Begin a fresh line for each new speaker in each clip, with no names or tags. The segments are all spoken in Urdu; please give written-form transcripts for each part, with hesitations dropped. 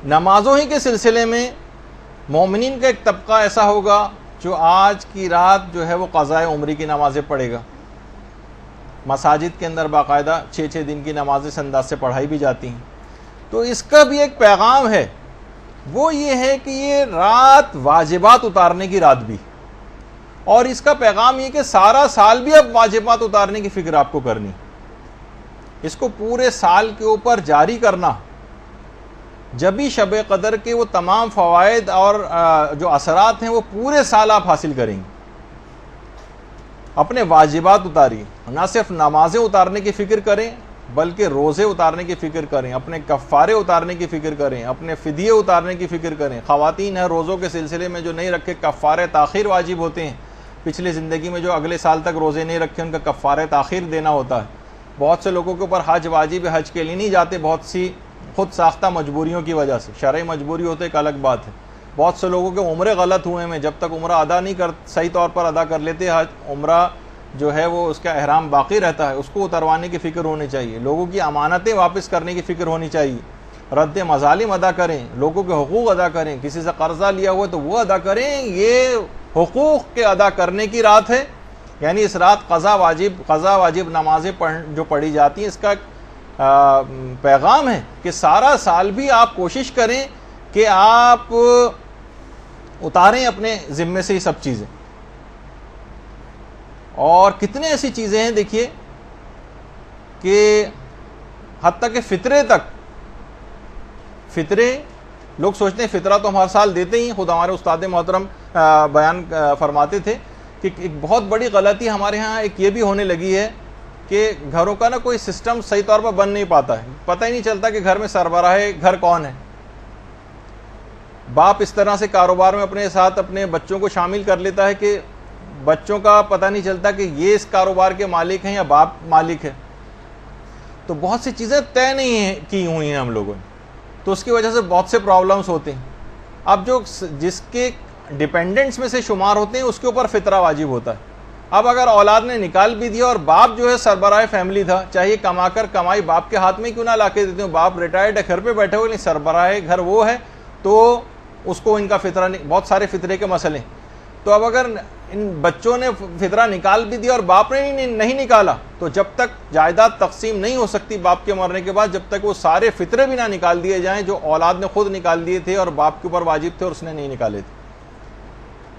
نمازوں ہی کے سلسلے میں مومنین کا ایک طبقہ ایسا ہوگا جو آج کی رات جو ہے وہ قضاء عمری کی نمازیں پڑھے گا. مساجد کے اندر باقاعدہ 6 دن کی نمازیں اس انداز سے پڑھائی بھی جاتی ہیں. تو اس کا بھی ایک پیغام ہے, وہ یہ ہے کہ یہ رات واجبات اتارنے کی رات بھی, اور اس کا پیغام یہ کہ سارا سال بھی اب واجبات اتارنے کی فکر آپ کو کرنی, اس کو پورے سال کے اوپر جاری کرنا. جبھی شب قدر کے وہ تمام فوائد اور جو اثرات ہیں وہ پورے سال آپ حاصل کریں گے. اپنے واجبات اتاریے, نہ صرف نمازیں اتارنے کی فکر کریں بلکہ روزے اتارنے کی فکر کریں, اپنے کفارے اتارنے کی فکر کریں, اپنے فدیے اتارنے کی فکر کریں. خواتین ہیں روزوں کے سلسلے میں جو نہیں رکھے, کفارے تاخیر واجب ہوتے ہیں. پچھلی زندگی میں جو اگلے سال تک روزے نہیں رکھے ان کا کفارے تاخیر دینا ہوتا ہے. بہت سے لوگوں کے اوپر حج واجب ہے, حج کے لیے نہیں جاتے, بہت سی خود ساختہ مجبوریوں کی وجہ سے. شرعی مجبوری ہوتے ایک الگ بات ہے. بہت سے لوگوں کے عمرے غلط ہوئے ہیں, جب تک عمرہ ادا نہیں صحیح طور پر ادا کر لیتے, حج عمرہ جو ہے وہ اس کا احرام باقی رہتا ہے, اس کو اتروانے کی فکر ہونی چاہیے. لوگوں کی امانتیں واپس کرنے کی فکر ہونی چاہیے. رد مظالم ادا کریں, لوگوں کے حقوق ادا کریں, کسی سے قرضہ لیا ہوا تو وہ ادا کریں. یہ حقوق کے ادا کرنے کی رات ہے. یعنی اس رات قضا واجب نمازیں جو پڑھی جاتی ہیں, اس کا پیغام ہے کہ سارا سال بھی آپ کوشش کریں کہ آپ اتاریں اپنے ذمے سے یہ سب چیزیں. اور کتنے ایسی چیزیں ہیں دیکھیے کہ حتیٰ کہ فطرے لوگ سوچتے ہیں فطرہ تو ہم ہر سال دیتے ہی. خود ہمارے استاد محترم بیان فرماتے تھے کہ ایک بہت بڑی غلطی ہمارے ہاں ایک یہ بھی ہونے لگی ہے کہ گھروں کا نا کوئی سسٹم صحیح طور پر بن نہیں پاتا ہے. پتہ ہی نہیں چلتا کہ گھر میں سربراہ گھر کون ہے. باپ اس طرح سے کاروبار میں اپنے ساتھ اپنے بچوں کو شامل کر لیتا ہے کہ بچوں کا پتہ نہیں چلتا کہ یہ اس کاروبار کے مالک ہیں یا باپ مالک ہے. تو بہت سی چیزیں طے نہیں کی ہوئی ہیں ہم لوگوں نے, تو اس کی وجہ سے بہت سے پرابلمس ہوتے ہیں. اب جس کے ڈیپینڈنٹس میں سے شمار ہوتے ہیں اس کے اوپر فطرہ واجب ہوتا ہے. اب اگر اولاد نے نکال بھی دیا اور باپ جو ہے سربراہ فیملی تھا, چاہیے کمائی باپ کے ہاتھ میں کیوں نہ لا کے دیتے ہوں, باپ ریٹائرڈ ہے گھر پہ بیٹھے ہوئے, لیکن سربراہ گھر وہ ہے, تو اس کو ان کا فطرہ بہت سارے فطرے کے مسئلے. تو اب اگر ان بچوں نے فطرہ نکال بھی دیا اور باپ نے نہیں نکالا, تو جب تک جائیداد تقسیم نہیں ہو سکتی باپ کے مرنے کے بعد, جب تک وہ سارے فطرے بھی نہ نکال دیے جائیں جو اولاد نے خود نکال دیے تھے اور باپ کے اوپر واجب تھے اور اس نے نہیں نکالے تھے.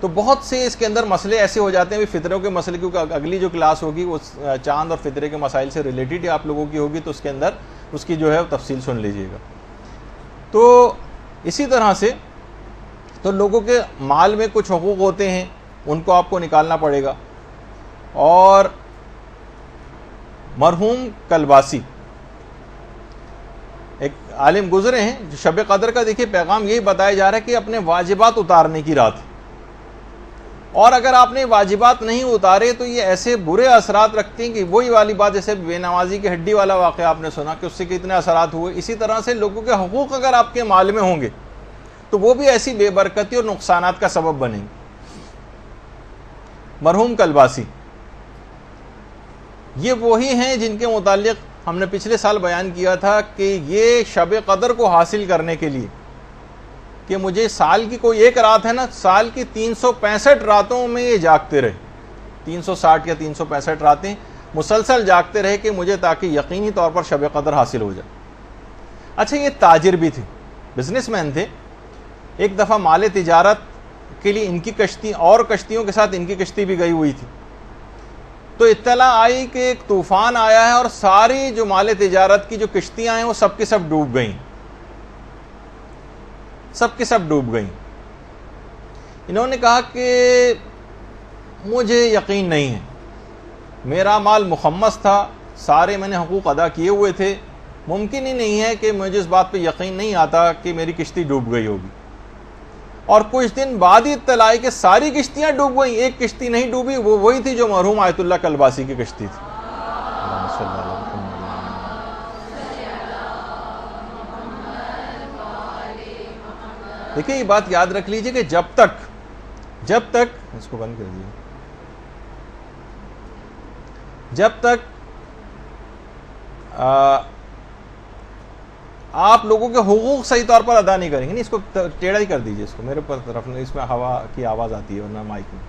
تو بہت سے اس کے اندر مسئلے ایسے ہو جاتے ہیں. فطروں کے مسئلے, کیونکہ اگلی جو کلاس ہوگی وہ چاند اور فطرے کے مسائل سے ریلیٹڈ آپ لوگوں کی ہوگی, تو اس کے اندر اس کی جو ہے تفصیل سن لیجئے گا. تو اسی طرح سے تو لوگوں کے مال میں کچھ حقوق ہوتے ہیں, ان کو آپ کو نکالنا پڑے گا. اور مرحوم کلباسی ایک عالم گزرے ہیں, جو شب قدر کا دیکھیے پیغام یہی بتایا جا رہا ہے کہ اپنے واجبات اتارنے کی رات ہے. اور اگر آپ نے واجبات نہیں اتارے تو یہ ایسے برے اثرات رکھتے ہیں کہ وہی والی بات, جیسے بے نمازی کی ہڈی والا واقعہ آپ نے سنا کہ اس سے کتنے اثرات ہوئے. اسی طرح سے لوگوں کے حقوق اگر آپ کے مال میں ہوں گے تو وہ بھی ایسی بے برکتی اور نقصانات کا سبب بنیں گے. مرحوم کلباسی یہ وہی ہیں جن کے متعلق ہم نے پچھلے سال بیان کیا تھا کہ یہ شب قدر کو حاصل کرنے کے لیے کہ مجھے سال کی کوئی ایک رات ہے نا, سال کی 365 راتوں میں یہ جاگتے رہے, 360 یا 365 راتیں مسلسل جاگتے رہے کہ مجھے تاکہ یقینی طور پر شب قدر حاصل ہو جائے. اچھا, یہ تاجر بھی تھے, بزنس مین تھے. ایک دفعہ مال تجارت کے لیے ان کی کشتی اور کشتیوں کے ساتھ ان کی کشتی بھی گئی ہوئی تھی. تو اطلاع آئی کہ ایک طوفان آیا ہے اور ساری جو مال تجارت کی جو کشتیاں ہیں وہ سب کی سب ڈوب گئیں, سب کی سب ڈوب گئیں. انہوں نے کہا کہ مجھے یقین نہیں ہے, میرا مال مخمس تھا, سارے میں نے حقوق ادا کیے ہوئے تھے, ممکن ہی نہیں ہے کہ مجھے اس بات پہ یقین نہیں آتا کہ میری کشتی ڈوب گئی ہوگی. اور کچھ دن بعد ہی اطلاع آئی کہ ساری کشتیاں ڈوب گئیں, ایک کشتی نہیں ڈوبی, وہ وہی تھی جو مرحوم آیت اللہ کلباسی کی کشتی تھی. دیکھیں, یہ بات یاد رکھ لیجئے کہ جب تک اس کو بند کر دیجیے, جب تک آپ لوگوں کے حقوق صحیح طور پر ادا نہیں کریں گے. نہیں، اس کو ٹیڑھا ہی کر دیجیے، اس کو میرے پر طرف نہیں، اس میں ہوا کی آواز آتی ہے ورنہ مائک میں.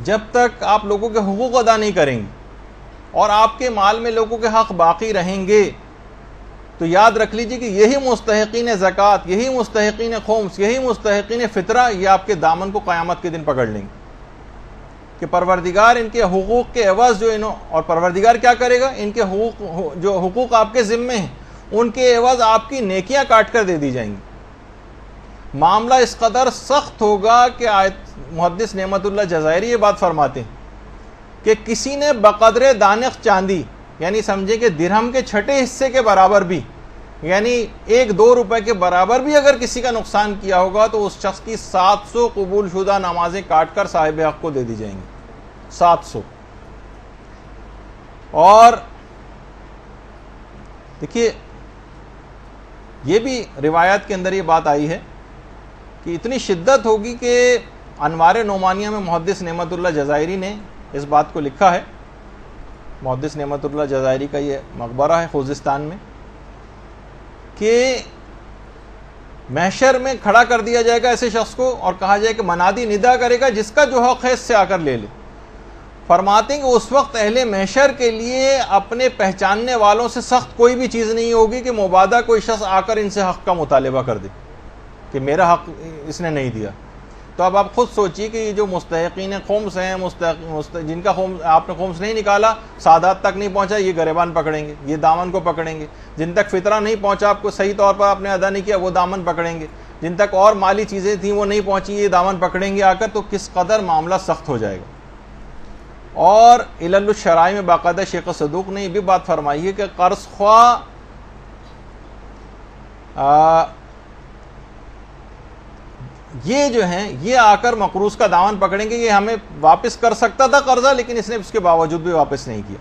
جب تک آپ لوگوں کے حقوق ادا نہیں کریں گے اور آپ کے مال میں لوگوں کے حق باقی رہیں گے تو یاد رکھ لیجئے کہ یہی مستحقین زکوٰۃ، یہی مستحقین خمس، یہی مستحقین فطرہ یہ آپ کے دامن کو قیامت کے دن پکڑ لیں گے کہ پروردگار ان کے حقوق کے عوض جو اور پروردگار کیا کرے گا؟ ان کے حقوق آپ کے ذمے ہیں ان کے عوض آپ کی نیکیاں کاٹ کر دے دی جائیں گی. معاملہ اس قدر سخت ہوگا کہ محدث نعمت اللہ جزائری یہ بات فرماتے ہیں کہ کسی نے بقدر دانق چاندی، یعنی سمجھے کہ درہم کے چھٹے حصے کے برابر بھی، یعنی 1-2 روپے کے برابر بھی اگر کسی کا نقصان کیا ہوگا تو اس شخص کی 700 قبول شدہ نمازیں کاٹ کر صاحب حق کو دے دی جائیں گی. 700. اور دیکھیے یہ بھی روایات کے اندر یہ بات آئی ہے کہ اتنی شدت ہوگی کہ انوار نعمانیہ میں محدث نعمت اللہ جزائری نے اس بات کو لکھا ہے. محدث نعمت اللہ جزائری کا یہ مقبرہ ہے خوزستان میں، کہ محشر میں کھڑا کر دیا جائے گا ایسے شخص کو اور کہا جائے کہ منادی ندا کرے گا جس کا جو حق ہے اس سے آ کر لے لے. فرماتے ہیں کہ اس وقت اہل محشر کے لیے اپنے پہچاننے والوں سے سخت کوئی بھی چیز نہیں ہوگی کہ مبادہ کوئی شخص آ کر ان سے حق کا مطالبہ کر دے کہ میرا حق اس نے نہیں دیا. تو اب آپ خود سوچیے کہ یہ جو مستحقین خمس ہیں، جن کا آپ نے خمس نہیں نکالا، سادات تک نہیں پہنچا، یہ گریبان پکڑیں گے، یہ دامن کو پکڑیں گے. جن تک فطرہ نہیں پہنچا، آپ کو صحیح طور پر آپ نے ادا نہیں کیا، وہ دامن پکڑیں گے. جن تک اور مالی چیزیں تھیں وہ نہیں پہنچی، یہ دامن پکڑیں گے آ کر. تو کس قدر معاملہ سخت ہو جائے گا. اور علل الشرائع میں باقاعدہ شیخ صدوق نے یہ بھی بات فرمائی ہے کہ قرض خواہ یہ جو ہیں یہ آ کر مقروض کا دامن پکڑیں گے، یہ ہمیں واپس کر سکتا تھا قرضہ لیکن اس نے اس کے باوجود بھی واپس نہیں کیا.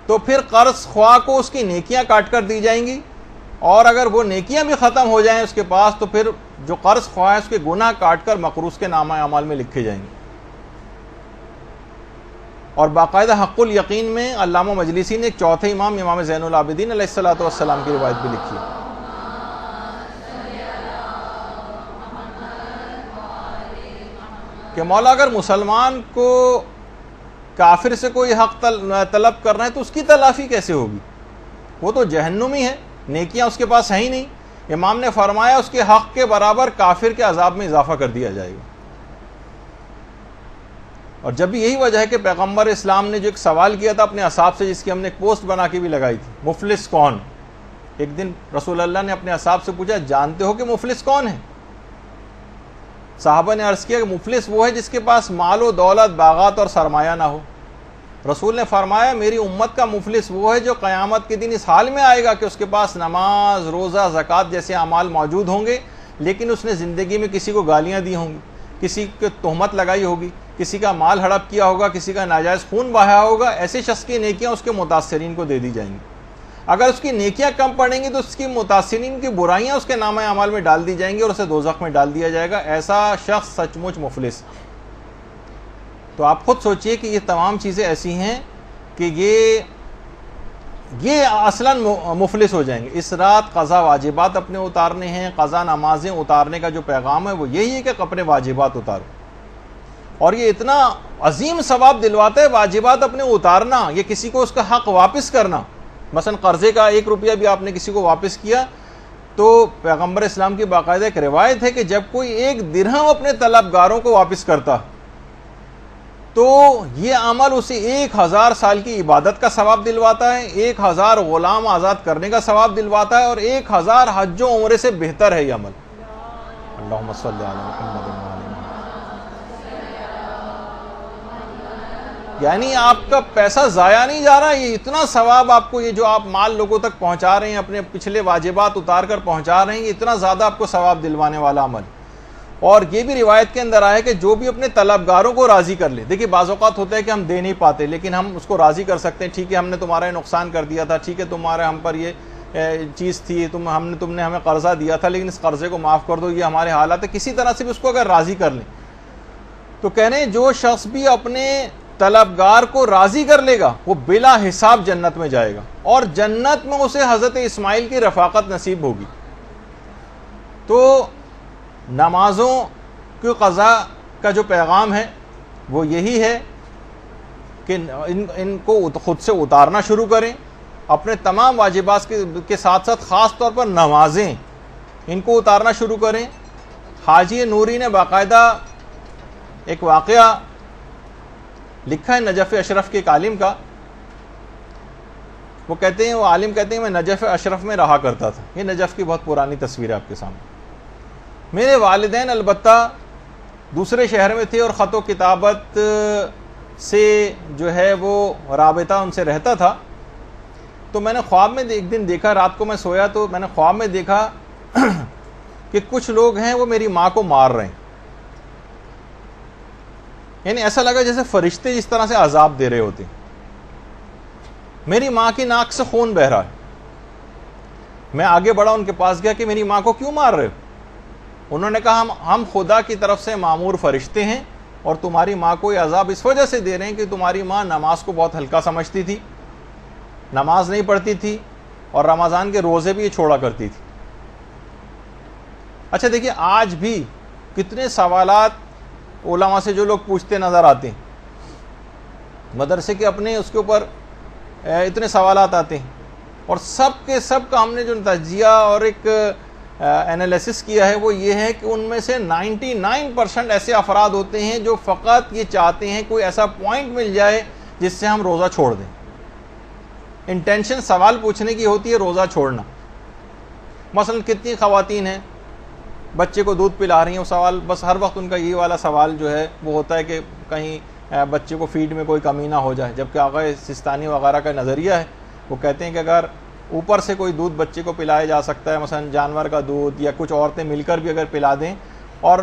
تو پھر قرض خواہ کو اس کی نیکیاں کاٹ کر دی جائیں گی، اور اگر وہ نیکیاں بھی ختم ہو جائیں اس کے پاس تو پھر جو قرض خواہ ہے اس کے گناہ کاٹ کر مقروض کے نامہ اعمال میں لکھے جائیں گے. اور باقاعدہ حق الیقین میں علامہ مجلسی نے ایک چوتھے امام زین العابدین علیہ الصلوۃ والسلام کی روایت بھی لکھی ہے کہ مولا اگر مسلمان کو کافر سے کوئی حق طلب کرنا ہے تو اس کی تلافی کیسے ہوگی؟ وہ تو جہنمی ہے، نیکیاں اس کے پاس ہیں ہی نہیں. امام نے فرمایا اس کے حق کے برابر کافر کے عذاب میں اضافہ کر دیا جائے گا. اور جب بھی یہی وجہ ہے کہ پیغمبر اسلام نے جو ایک سوال کیا تھا اپنے اصحاب سے، جس کی ہم نے ایک پوسٹ بنا کے بھی لگائی تھی، مفلس کون؟ ایک دن رسول اللہ نے اپنے اصحاب سے پوچھا جانتے ہو کہ مفلس کون ہے؟ صحابہ نے عرض کیا کہ مفلس وہ ہے جس کے پاس مال و دولت، باغات اور سرمایہ نہ ہو. رسول نے فرمایا میری امت کا مفلس وہ ہے جو قیامت کے دن اس حال میں آئے گا کہ اس کے پاس نماز، روزہ، زکوٰۃ جیسے اعمال موجود ہوں گے لیکن اس نے زندگی میں کسی کو گالیاں دی ہوں گی، کسی کو تہمت لگائی ہوگی، کسی کا مال ہڑپ کیا ہوگا، کسی کا ناجائز خون بہایا ہوگا. ایسے شخص کی نیکیاں اس کے متاثرین کو دے دی جائیں گی. اگر اس کی نیکیاں کم پڑیں گی تو اس کی متاثرین کی برائیاں اس کے نامہ اعمال میں ڈال دی جائیں گی اور اسے دوزخ میں ڈال دیا جائے گا. ایسا شخص سچ مچ مفلس. تو آپ خود سوچئے کہ یہ تمام چیزیں ایسی ہیں کہ یہ اصلاً مفلس ہو جائیں گے. اس رات قضا واجبات اپنے اتارنے ہیں، قضا نمازیں اتارنے کا جو پیغام ہے وہ یہی ہے کہ اپنے واجبات اتارو. اور یہ اتنا عظیم ثواب دلواتا ہے واجبات اپنے اتارنا، یہ کسی کو اس کا حق واپس کرنا. مثلا قرضے کا 1 روپیہ بھی آپ نے کسی کو واپس کیا تو پیغمبر اسلام کی باقاعدہ ایک روایت ہے کہ جب کوئی 1 درہم اپنے طلبگاروں کو واپس کرتا تو یہ عمل اسے 1000 سال کی عبادت کا ثواب دلواتا ہے، 1000 غلام آزاد کرنے کا ثواب دلواتا ہے، اور 1000 حج و عمرے سے بہتر ہے یہ عمل. اللہم صلی علی محمد. یعنی آپ کا پیسہ ضائع نہیں جا رہا، یہ اتنا ثواب آپ کو، یہ جو آپ مال لوگوں تک پہنچا رہے ہیں، اپنے پچھلے واجبات اتار کر پہنچا رہے ہیں، یہ اتنا زیادہ آپ کو ثواب دلوانے والا عمل. اور یہ بھی روایت کے اندر آیا کہ جو بھی اپنے طلبگاروں کو راضی کر لے. دیکھیے بعض اوقات ہوتا ہے کہ ہم دے نہیں پاتے لیکن ہم اس کو راضی کر سکتے ہیں، ٹھیک ہے ہم نے تمہارا یہ نقصان کر دیا تھا، ٹھیک ہے تمہارے ہم پر یہ چیز تھی، تم نے ہمیں قرضہ دیا تھا لیکن اس قرضے کو معاف کر دو، یہ ہمارے حالات ہے. کسی طرح سے بھی اس کو اگر راضی کر لیں تو کہہ رہے ہیں جو شخص بھی اپنے طلبگار کو راضی کر لے گا وہ بلا حساب جنت میں جائے گا، اور جنت میں اسے حضرت اسماعیل کی رفاقت نصیب ہوگی۔ تو نمازوں کی قضا کا جو پیغام ہے وہ یہی ہے کہ ان کو خود سے اتارنا شروع کریں، اپنے تمام واجبات کے ساتھ ساتھ خاص طور پر نمازیں ان کو اتارنا شروع کریں۔ حاجی نوری نے باقاعدہ ایک واقعہ لکھا ہے نجف اشرف کے ایک عالم کا۔ وہ عالم کہتے ہیں میں نجف اشرف میں رہا کرتا تھا۔ یہ نجف کی بہت پرانی تصویر ہے آپ کے سامنے۔ میرے والدین البتہ دوسرے شہر میں تھے اور خط و کتابت سے جو ہے وہ رابطہ ان سے رہتا تھا۔ تو میں نے خواب میں ایک دن دیکھا، رات کو میں سویا تو میں نے خواب میں دیکھا کہ کچھ لوگ ہیں وہ میری ماں کو مار رہے ہیں، یعنی ایسا لگا جیسے فرشتے جس طرح سے عذاب دے رہے ہوتے۔ میری ماں کی ناک سے خون بہ رہا ہے۔ میں آگے بڑھا، ان کے پاس گیا کہ میری ماں کو کیوں مار رہے ہو؟ انہوں نے کہا ہم خدا کی طرف سے معمور فرشتے ہیں اور تمہاری ماں کو یہ عذاب اس وجہ سے دے رہے ہیں کہ تمہاری ماں نماز کو بہت ہلکا سمجھتی تھی، نماز نہیں پڑھتی تھی اور رمضان کے روزے بھی یہ چھوڑا کرتی تھی۔ اچھا دیکھیے، آج بھی کتنے سوالات علماء سے جو لوگ پوچھتے نظر آتے ہیں، مدرسے کے اپنے اس کے اوپر اتنے سوالات آتے ہیں، اور سب کے سب کا ہم نے جو تجزیہ اور ایک انالیسس کیا ہے وہ یہ ہے کہ ان میں سے 99% ایسے افراد ہوتے ہیں جو فقط یہ چاہتے ہیں کوئی ایسا پوائنٹ مل جائے جس سے ہم روزہ چھوڑ دیں۔ انٹینشن سوال پوچھنے کی ہوتی ہے روزہ چھوڑنا۔ مثلا کتنی خواتین ہیں بچے کو دودھ پلا رہی ہیں، وہ سوال بس ہر وقت ان کا یہ والا سوال جو ہے وہ ہوتا ہے کہ کہیں بچے کو فیڈ میں کوئی کمی نہ ہو جائے، جبکہ آقا سستانی وغیرہ کا نظریہ ہے، وہ کہتے ہیں کہ اگر اوپر سے کوئی دودھ بچے کو پلایا جا سکتا ہے، مثلا جانور کا دودھ یا کچھ عورتیں مل کر بھی اگر پلا دیں اور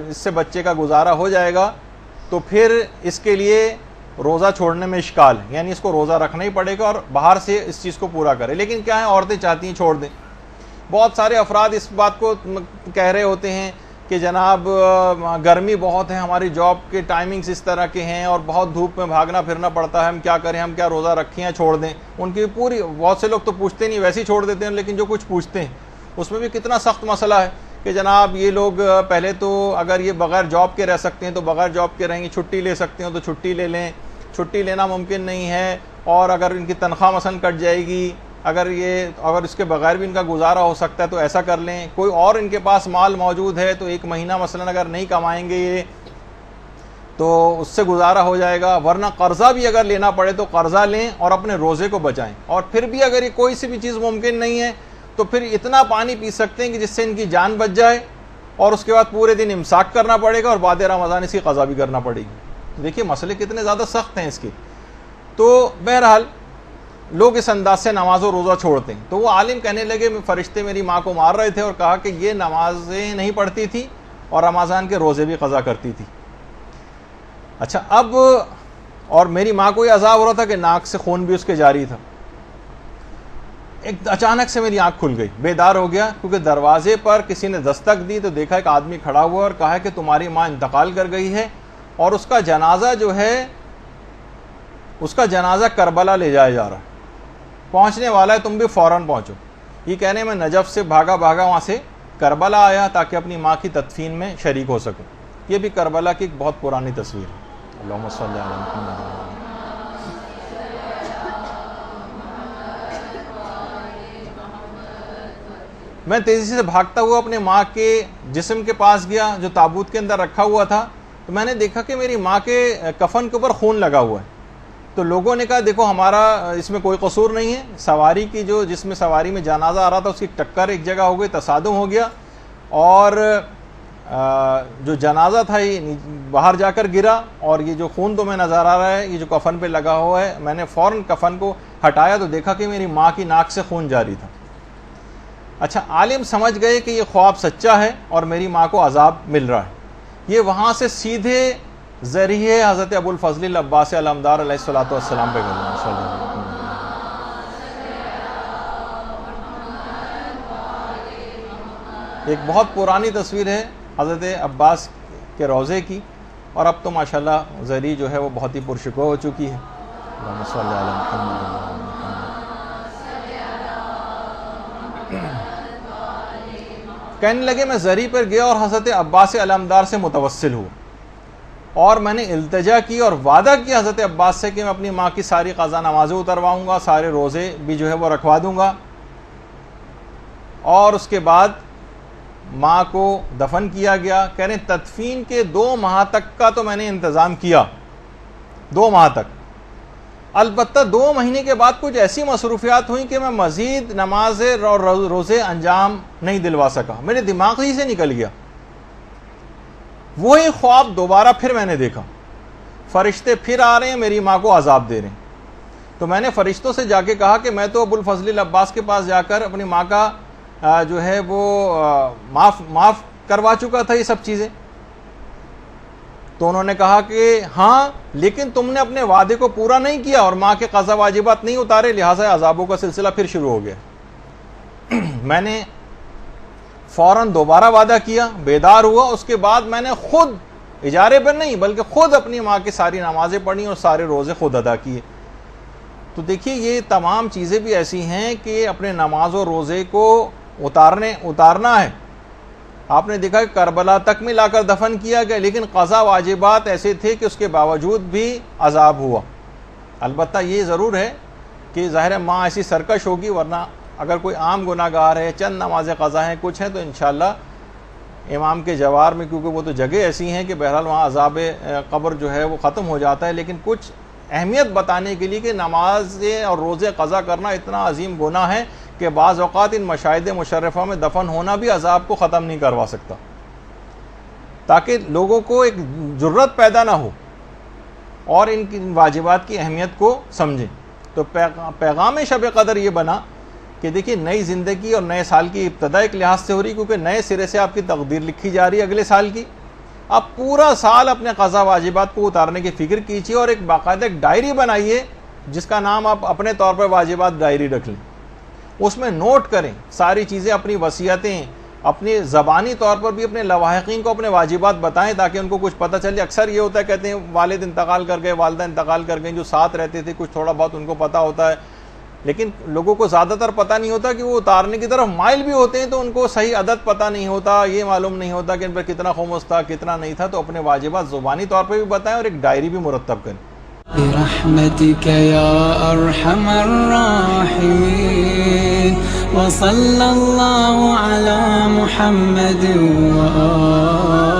اس سے بچے کا گزارا ہو جائے گا تو پھر اس کے لیے روزہ چھوڑنے میں اشکال ہے، یعنی اس کو روزہ رکھنا ہی پڑے گا اور باہر سے اس چیز کو پورا کرے۔ لیکن کیا ہے، عورتیں چاہتی ہیں چھوڑ دیں۔ بہت سارے افراد اس بات کو کہہ رہے ہوتے ہیں کہ جناب گرمی بہت ہے، ہماری جاب کے ٹائمنگز اس طرح کے ہیں اور بہت دھوپ میں بھاگنا پھرنا پڑتا ہے، ہم کیا کریں، ہم کیا روزہ رکھیں یا چھوڑ دیں۔ ان کی پوری بہت سے لوگ تو پوچھتے نہیں، ویسے ہی چھوڑ دیتے ہیں، لیکن جو کچھ پوچھتے ہیں اس میں بھی کتنا سخت مسئلہ ہے کہ جناب یہ لوگ پہلے تو اگر یہ بغیر جاب کے رہ سکتے ہیں تو بغیر جاب کے رہیں گے، چھٹی لے سکتے ہیں تو چھٹی لے لیں، چھٹی لینا ممکن نہیں ہے، اور اگر ان کی تنخواہ مثلا کٹ جائے گی، اگر اس کے بغیر بھی ان کا گزارا ہو سکتا ہے تو ایسا کر لیں، کوئی اور ان کے پاس مال موجود ہے تو ایک مہینہ مثلا اگر نہیں کمائیں گے یہ تو اس سے گزارا ہو جائے گا، ورنہ قرضہ بھی اگر لینا پڑے تو قرضہ لیں اور اپنے روزے کو بچائیں، اور پھر بھی اگر یہ کوئی سی بھی چیز ممکن نہیں ہے تو پھر اتنا پانی پی سکتے ہیں کہ جس سے ان کی جان بچ جائے، اور اس کے بعد پورے دن امساک کرنا پڑے گا اور بعد رمضان اس کی قضا بھی کرنا پڑے گی۔ دیکھیے مسئلے کتنے زیادہ سخت ہیں اس کے۔ تو بہرحال لوگ اس انداز سے نماز و روزہ چھوڑتے ہیں۔ تو وہ عالم کہنے لگے فرشتے میری ماں کو مار رہے تھے، اور کہا کہ یہ نمازیں نہیں پڑھتی تھی اور رمضان کے روزے بھی قضا کرتی تھی۔ اچھا اب اور میری ماں کو یہ عذاب ہو رہا تھا کہ ناک سے خون بھی اس کے جاری تھا۔ ایک اچانک سے میری آنکھ کھل گئی، بیدار ہو گیا، کیونکہ دروازے پر کسی نے دستک دی تو دیکھا ایک آدمی کھڑا ہوا اور کہا کہ تمہاری ماں انتقال کر گئی ہے اور اس کا جنازہ جو ہے اس کا جنازہ کربلا لے جایا جا رہا ہے، پہنچنے والا ہے، تم بھی فوراً پہنچو۔ یہ کہنے میں نجف سے بھاگا وہاں سے کربلا آیا تاکہ اپنی ماں کی تدفین میں شریک ہو سکوں۔ یہ بھی کربلا کی ایک بہت پرانی تصویر ہے۔ اللہم صلی علی محمد۔ میں تیزی سے بھاگتا ہوا اپنے ماں کے جسم کے پاس گیا جو تابوت کے اندر رکھا ہوا تھا، تو میں نے دیکھا کہ میری ماں کے کفن کے اوپر خون لگا ہوا ہے۔ تو لوگوں نے کہا دیکھو ہمارا اس میں کوئی قصور نہیں ہے، سواری کی جس میں سواری میں جنازہ آ رہا تھا اس کی ٹکر ایک جگہ ہو گئی، تصادم ہو گیا، اور جو جنازہ تھا یہ باہر جا کر گرا، اور یہ جو خون تمہیں نظر آ رہا ہے یہ جو کفن پہ لگا ہوا ہے، میں نے فوراً کفن کو ہٹایا تو دیکھا کہ میری ماں کی ناک سے خون جاری تھا۔ اچھا عالم سمجھ گئے کہ یہ خواب سچا ہے اور میری ماں کو عذاب مل رہا ہے۔ یہ وہاں سے سیدھے ذریعے حضرت ابو الفضل العباس علمدار علیہ الصلوۃ والسلام پہ گئے۔ ایک بہت پرانی تصویر ہے حضرت عباس کے روضے کی، اور اب تو ماشاءاللہ زری جو ہے وہ بہت ہی پرشکو ہو چکی ہے. اللہم صلی علی محمد. کہنے لگے میں زری پر گیا اور حضرت عباس علمدار سے متوسل ہوں اور میں نے التجا کی اور وعدہ کیا حضرت عباس سے کہ میں اپنی ماں کی ساری قضا نمازیں اترواؤں گا, سارے روزے بھی جو ہے وہ رکھوا دوں گا. اور اس کے بعد ماں کو دفن کیا گیا. کہہ رہے تدفین کے 2 ماہ تک کا تو میں نے انتظام کیا, 2 ماہ تک. البتہ 2 مہینے کے بعد کچھ ایسی مصروفیات ہوئیں کہ میں مزید نمازیں اور روزے انجام نہیں دلوا سکا, میرے دماغ ہی سے نکل گیا. وہی خواب دوبارہ پھر میں نے دیکھا, فرشتے پھر آ رہے ہیں, میری ماں کو عذاب دے رہے ہیں. تو میں نے فرشتوں سے جا کے کہا کہ میں تو ابو الفضل العباس کے پاس جا کر اپنی ماں کا جو ہے وہ معاف کروا چکا تھا یہ سب چیزیں. تو انہوں نے کہا کہ ہاں, لیکن تم نے اپنے وعدے کو پورا نہیں کیا اور ماں کے قضا واجبات نہیں اتارے, لہٰذا عذابوں کا سلسلہ پھر شروع ہو گیا. میں نے فوراً دوبارہ وعدہ کیا, بیدار ہوا. اس کے بعد میں نے خود اجارے پر نہیں بلکہ خود اپنی ماں کی ساری نمازیں پڑھی اور سارے روزے خود ادا کیے. تو دیکھیے یہ تمام چیزیں بھی ایسی ہیں کہ اپنے نماز و روزے کو اتارنا ہے. آپ نے دیکھا کہ کربلا تک میں لا کر دفن کیا گیا, لیکن قضا واجبات ایسے تھے کہ اس کے باوجود بھی عذاب ہوا. البتہ یہ ضرور ہے کہ ظاہر ماں ایسی سرکش ہوگی, ورنہ اگر کوئی عام گناہ گار ہے, چند نمازیں قضا ہیں, کچھ ہیں, تو انشاءاللہ امام کے جوار میں, کیونکہ وہ تو جگہ ایسی ہیں کہ بہرحال وہاں عذاب قبر جو ہے وہ ختم ہو جاتا ہے. لیکن کچھ اہمیت بتانے کے لیے کہ نمازیں اور روزے قضا کرنا اتنا عظیم گناہ ہے کہ بعض اوقات ان مشاہد مشرفہ میں دفن ہونا بھی عذاب کو ختم نہیں کروا سکتا, تاکہ لوگوں کو ایک جرت پیدا نہ ہو اور ان کی واجبات کی اہمیت کو سمجھیں. تو پیغام شب قدر یہ بنا کہ دیکھیے نئی زندگی اور نئے سال کی ابتدا ایک لحاظ سے ہو رہی, کیونکہ نئے سرے سے آپ کی تقدیر لکھی جا رہی ہے اگلے سال کی. آپ پورا سال اپنے قضا واجبات کو اتارنے کی فکر کیجیے اور ایک باقاعدہ ایک ڈائری بنائیے جس کا نام آپ اپنے طور پر واجبات ڈائری رکھ لیں. اس میں نوٹ کریں ساری چیزیں, اپنی وصیتیں, اپنی زبانی طور پر بھی اپنے لواحقین کو اپنے واجبات بتائیں تاکہ ان کو کچھ پتہ چلے. اکثر یہ ہوتا ہے کہتے ہیں والد انتقال کر گئے, والدہ انتقال کر گئیں, جو ساتھ رہتے تھے کچھ تھوڑا بہت ان کو پتہ ہوتا ہے, لیکن لوگوں کو زیادہ تر پتہ نہیں ہوتا کہ وہ اتارنے کی طرف مائل بھی ہوتے ہیں تو ان کو صحیح عدد پتہ نہیں ہوتا, یہ معلوم نہیں ہوتا کہ ان پر کتنا خمس تھا کتنا نہیں تھا. تو اپنے واجبات زبانی طور پر بھی بتائیں اور ایک ڈائری بھی مرتب کریں.
برحمتك يا أرحم الراحمين وصلى الله على محمد وآله